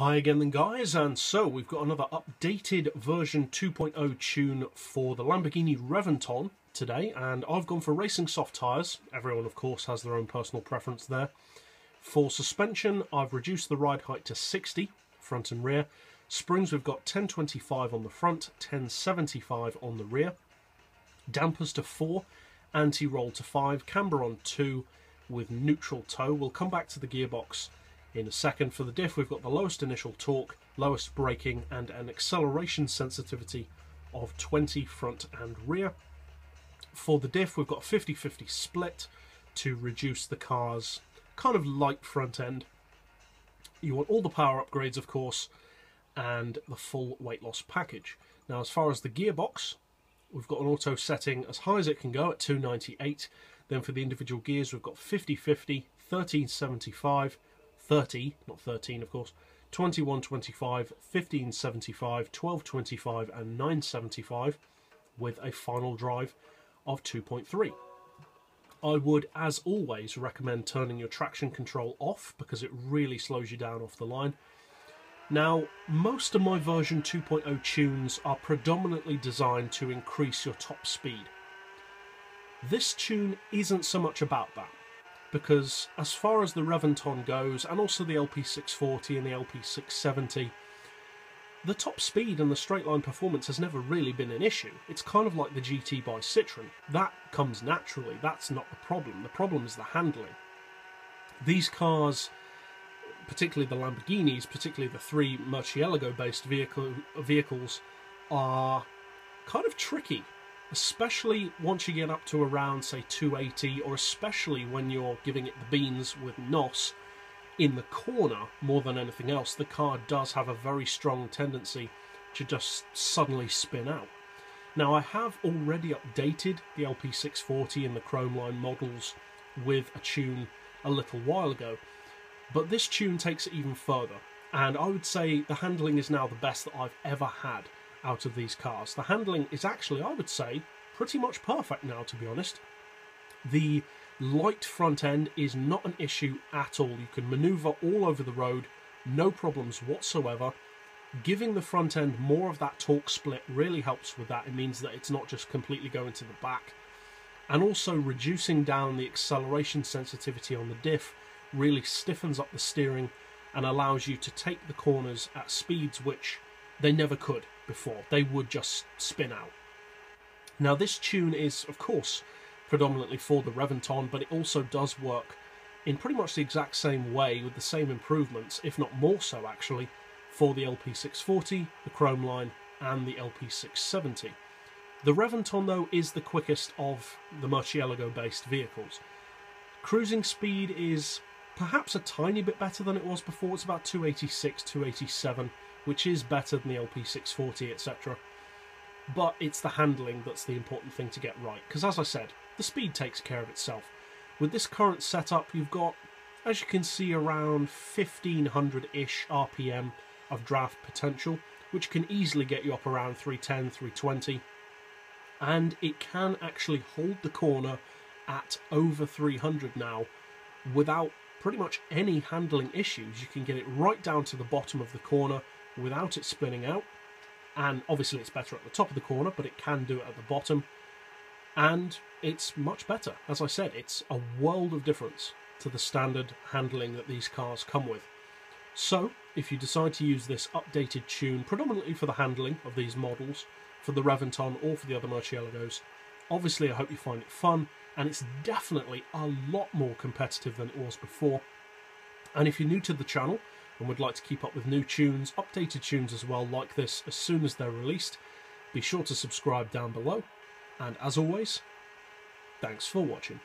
Hi again then guys, and so we've got another updated version 2.0 tune for the Lamborghini Reventon today, and I've gone for racing soft tyres. Everyone of course has their own personal preference there. For suspension I've reduced the ride height to 60, front and rear. Springs we've got 1025 on the front, 1075 on the rear. Dampers to 4, anti-roll to 5, camber on 2 with neutral toe. We'll come back to the gearbox in a second. For the diff we've got the lowest initial torque, lowest braking and an acceleration sensitivity of 20 front and rear. For the diff we've got a 50-50 split to reduce the car's kind of light front end. You want all the power upgrades of course and the full weight loss package. Now as far as the gearbox, we've got an auto setting as high as it can go at 298. Then for the individual gears we've got 50-50, 1375, 30, not 13 of course, 2125, 1575, 1225 and 975 with a final drive of 2.3. I would, as always, recommend turning your traction control off because it really slows you down off the line. Now, most of my version 2.0 tunes are predominantly designed to increase your top speed. This tune isn't so much about that, because as far as the Reventon goes, and also the LP640 and the LP670, the top speed and the straight line performance has never really been an issue. It's kind of like the GT by Citroën. That comes naturally, that's not the problem. The problem is the handling. These cars, particularly the Lamborghinis, particularly the three Murcielago-based vehicles, are kind of tricky. Especially once you get up to around, say, 280, or especially when you're giving it the beans with NOS in the corner more than anything else, the car does have a very strong tendency to just suddenly spin out. Now, I have already updated the LP640 and the Chrome line models with a tune a little while ago, but this tune takes it even further, and I would say the handling is now the best that I've ever had out of these cars. The handling is actually, I would say, pretty much perfect now, to be honest. The light front end is not an issue at all. You can maneuver all over the road, no problems whatsoever. Giving the front end more of that torque split really helps with that. It means that it's not just completely going to the back. And also reducing down the acceleration sensitivity on the diff really stiffens up the steering and allows you to take the corners at speeds which they never could before. They would just spin out. Now this tune is of course predominantly for the Reventon, but it also does work in pretty much the exact same way with the same improvements, if not more so actually, for the LP640, the Chrome line and the LP670. The Reventon though is the quickest of the Murcielago-based vehicles. Cruising speed is perhaps a tiny bit better than it was before. It's about 286, 287, which is better than the LP640, etc. But it's the handling that's the important thing to get right, because as I said, the speed takes care of itself. With this current setup, you've got, as you can see, around 1500-ish RPM of draft potential, which can easily get you up around 310, 320, and it can actually hold the corner at over 300 now without pretty much any handling issues. You can get it right down to the bottom of the corner without it spinning out, and obviously it's better at the top of the corner, but it can do it at the bottom, and it's much better. As I said, it's a world of difference to the standard handling that these cars come with. So if you decide to use this updated tune predominantly for the handling of these models, for the Reventon or for the other Murcielagos, obviously I hope you find it fun, and it's definitely a lot more competitive than it was before. And if you're new to the channel and would like to keep up with new tunes, updated tunes as well like this as soon as they're released, be sure to subscribe down below. And as always, thanks for watching.